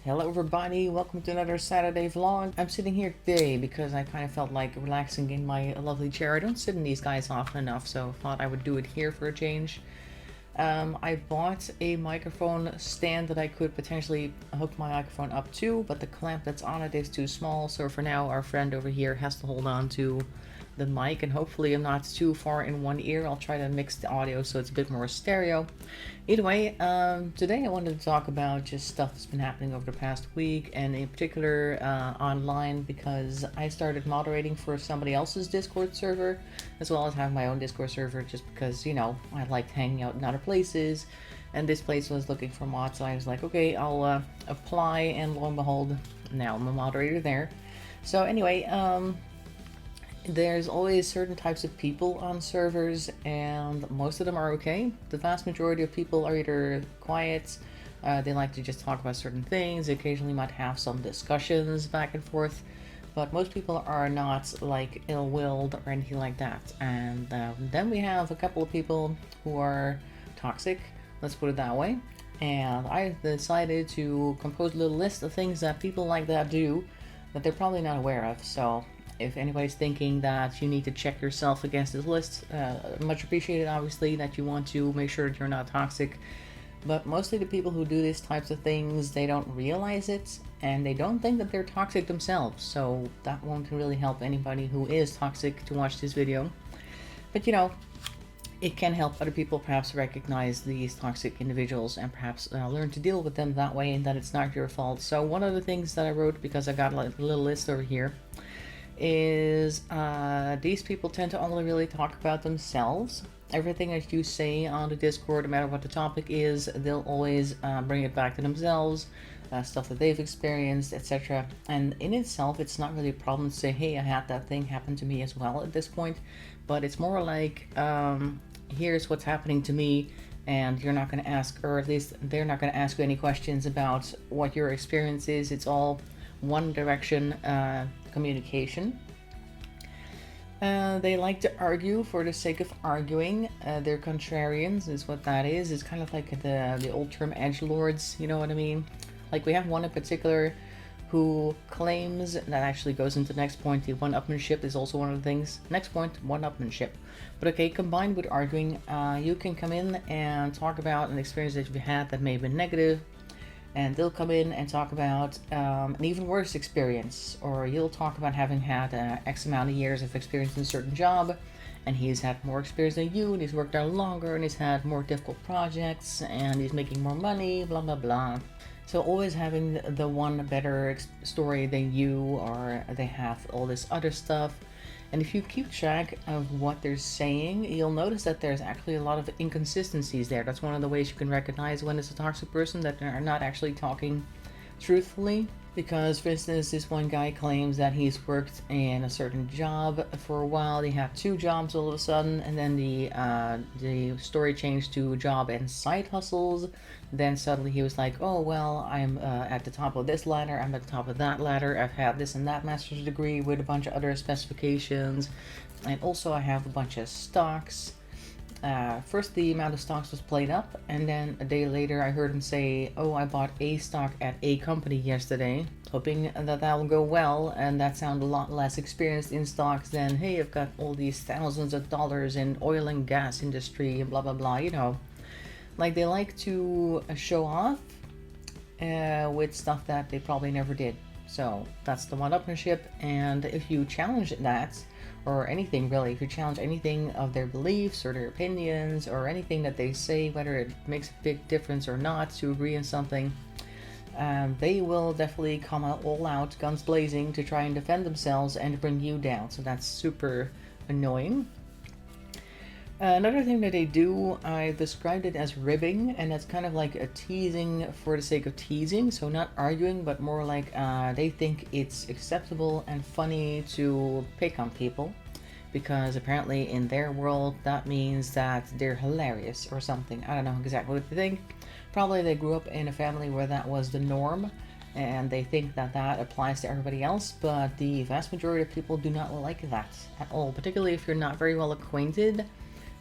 Hello everybody, welcome to another Saturday vlog. I'm sitting here today because I kind of felt like relaxing in my lovely chair. I don't sit in these guys often enough, so I thought I would do it here for a change. I bought a microphone stand that I could potentially hook my microphone up to, but the clamp that's on it is too small, so for now our friend over here has to hold on to the mic, and hopefully I'm not too far in one ear. I'll try to mix the audio so it's a bit more stereo. Either way, today I wanted to talk about just stuff that's been happening over the past week, and in particular online, because I started moderating for somebody else's Discord server, as well as having my own Discord server, just because, you know, I liked hanging out in other places, and this place was looking for mods, so I was like, okay, I'll apply, and lo and behold, now I'm a moderator there. So anyway, there's always certain types of people on servers, and most of them are okay. The vast majority of people are either quiet, they like to just talk about certain things, occasionally might have some discussions back and forth, but most people are not like ill-willed or anything like that. And then we have a couple of people who are toxic, let's put it that way. And I decided to compose a little list of things that people like that do that they're probably not aware of. So if anybody's thinking that you need to check yourself against this list, much appreciated obviously that you want to make sure that you're not toxic, but mostly the people who do these types of things, they don't realize it, and they don't think that they're toxic themselves, so that won't really help anybody who is toxic to watch this video. But you know, it can help other people perhaps recognize these toxic individuals and perhaps learn to deal with them that way, and that it's not your fault. So one of the things that I wrote, because I got a little list over here, is these people tend to only really talk about themselves. Everything that you say on the Discord, no matter what the topic is, they'll always bring it back to themselves, stuff that they've experienced, etc. And in itself, it's not really a problem to say, hey, I had that thing happen to me as well at this point, but it's more like, here's what's happening to me, and you're not going to ask, or at least they're not going to ask you any questions about what your experience is. It's all one direction communication. They like to argue for the sake of arguing. They're contrarians is what that is. It's kind of like the old term edgelords, you know what I mean? Like we have one in particular who claims, that actually goes into the next point, the one-upmanship is also one of the things. Next point, one-upmanship. But okay, combined with arguing, you can come in and talk about an experience that you've had that may have been negative, and they'll come in and talk about an even worse experience, or you'll talk about having had X amount of years of experience in a certain job, and he's had more experience than you, and he's worked there longer, and he's had more difficult projects, and he's making more money, blah blah blah. So always having the one better story than you, or they have all this other stuff. And if you keep track of what they're saying, you'll notice that there's actually a lot of inconsistencies there. That's one of the ways you can recognize when it's a toxic person, that they're not actually talking truthfully. Because, for instance, this one guy claims that he's worked in a certain job for a while. He had 2 jobs all of a sudden, and then the story changed to job and side hustles. Then suddenly he was like, oh, well, I'm at the top of this ladder, I'm at the top of that ladder, I've had this and that master's degree with a bunch of other specifications, and also I have a bunch of stocks. First the amount of stocks was played up, and then a day later I heard him say, oh, I bought a stock at a company yesterday, hoping that that will go well, and that sounded a lot less experienced in stocks than, hey, I've got all these thousands of dollars in oil and gas industry and blah blah blah, you know. Like they like to show off with stuff that they probably never did. So that's the one-upmanship, and if you challenge that, or anything really, if you challenge anything of their beliefs or their opinions or anything that they say, whether it makes a big difference or not to agree on something, they will definitely come all out, guns blazing, to try and defend themselves and bring you down. So that's super annoying. Another thing that they do, I described it as ribbing, and that's kind of like a teasing for the sake of teasing, so not arguing, but more like they think it's acceptable and funny to pick on people, because apparently in their world that means that they're hilarious or something. I don't know exactly what they think. Probably they grew up in a family where that was the norm, and they think that that applies to everybody else, but the vast majority of people do not like that at all, particularly if you're not very well acquainted.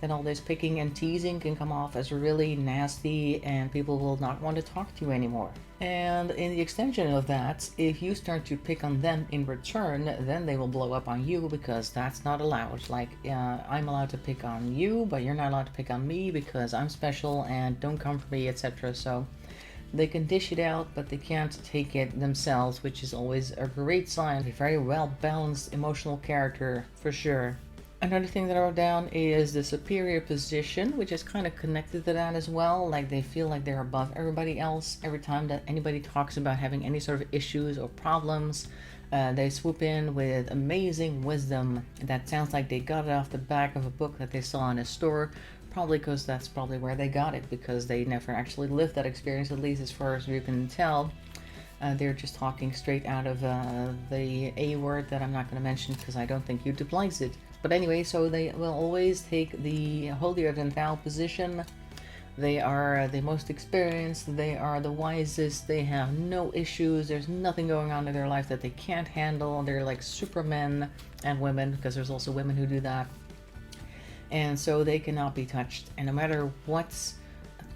then all this picking and teasing can come off as really nasty and people will not want to talk to you anymore. And in the extension of that, if you start to pick on them in return, then they will blow up on you because that's not allowed. Like, I'm allowed to pick on you, but you're not allowed to pick on me because I'm special and don't come for me, etc. So they can dish it out, but they can't take it themselves, which is always a great sign. A very well-balanced emotional character, for sure. Another thing that I wrote down is the superior position, which is kind of connected to that as well. Like they feel like they're above everybody else. Every time that anybody talks about having any sort of issues or problems, they swoop in with amazing wisdom that sounds like they got it off the back of a book that they saw in a store. Probably because that's probably where they got it, because they never actually lived that experience, at least as far as you can tell. They're just talking straight out of the A word that I'm not going to mention because I don't think YouTube likes it. But anyway, so they will always take the holier than thou position. They are the most experienced, they are the wisest, they have no issues, there's nothing going on in their life that they can't handle. They're like supermen and women, because there's also women who do that. And so they cannot be touched. And no matter what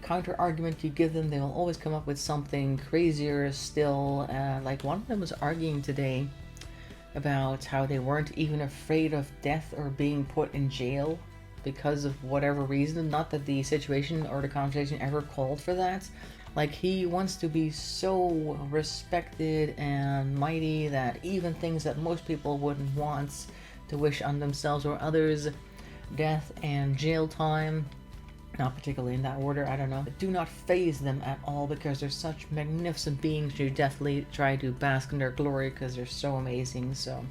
counter argument you give them, they will always come up with something crazier still. Like one of them was arguing today about how they weren't even afraid of death or being put in jail because of whatever reason. Not that the situation or the conversation ever called for that. Like he wants to be so respected and mighty that even things that most people wouldn't want to wish on themselves or others, death and jail time, not particularly in that order, I don't know, do not faze them at all because they're such magnificent beings. You definitely try to bask in their glory because they're so amazing. So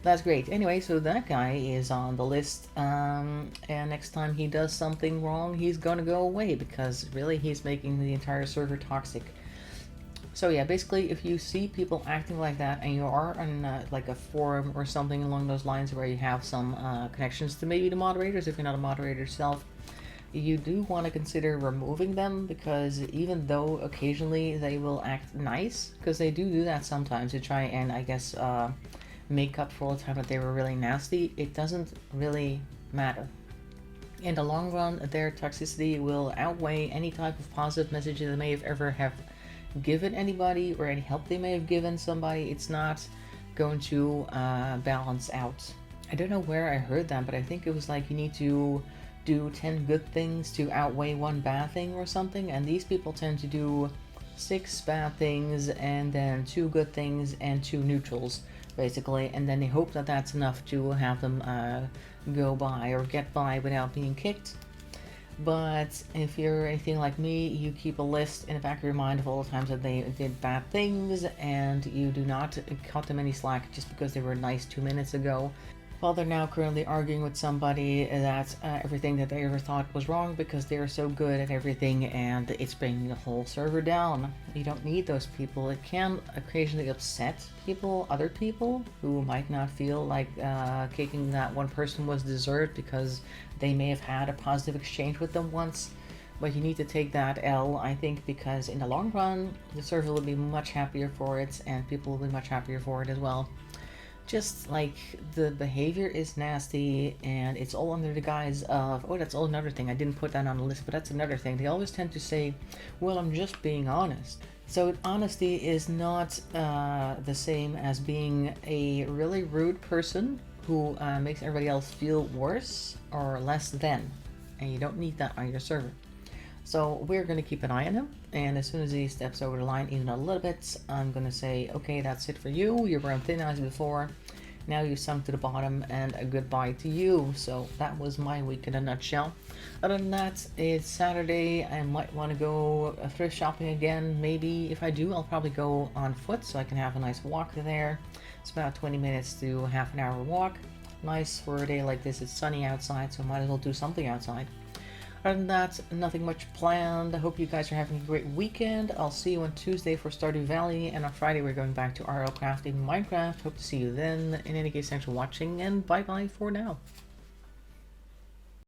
that's great. Anyway, so that guy is on the list, and next time he does something wrong, he's gonna go away because really he's making the entire server toxic. So yeah, basically if you see people acting like that and you are on like a forum or something along those lines where you have some connections to maybe the moderators, if you're not a moderator yourself, you do want to consider removing them, because even though occasionally they will act nice, because they do that sometimes to try and I guess make up for all the time that they were really nasty, it doesn't really matter. In the long run, their toxicity will outweigh any type of positive message they may have ever have given anybody or any help they may have given somebody. It's not going to balance out. I don't know where I heard that, but I think it was like you need to do 10 good things to outweigh one bad thing or something, and these people tend to do 6 bad things and then 2 good things and 2 neutrals basically, and then they hope that that's enough to have them go by or get by without being kicked. But if you're anything like me, you keep a list in the back of your mind of all the times that they did bad things, and you do not cut them any slack just because they were nice 2 minutes ago. Well, they're now currently arguing with somebody that everything that they ever thought was wrong because they're so good at everything and it's bringing the whole server down. You don't need those people. It can occasionally upset people, other people, who might not feel like kicking that one person was deserved because they may have had a positive exchange with them once. But you need to take that L, I think, because in the long run, the server will be much happier for it and people will be much happier for it as well. Just like the behavior is nasty and it's all under the guise of, oh, that's all another thing. I didn't put that on the list, but that's another thing. They always tend to say, well, I'm just being honest. So honesty is not the same as being a really rude person who makes everybody else feel worse or less than. And you don't need that on your server. So we're going to keep an eye on him, and as soon as he steps over the line even a little bit, I'm going to say, okay, that's it for you. You were on thin ice before, now you sunk to the bottom, and a goodbye to you. So that was my week in a nutshell. Other than that, it's Saturday. I might want to go thrift shopping again. Maybe if I do, I'll probably go on foot so I can have a nice walk there. It's about 20 minutes to half an hour walk. Nice for a day like this. It's sunny outside, so might as well do something outside. Other than that, nothing much planned. I hope you guys are having a great weekend. I'll see you on Tuesday for Stardew Valley, and on Friday we're going back to RL Crafting Minecraft. Hope to see you then. In any case, thanks for watching, and bye bye for now.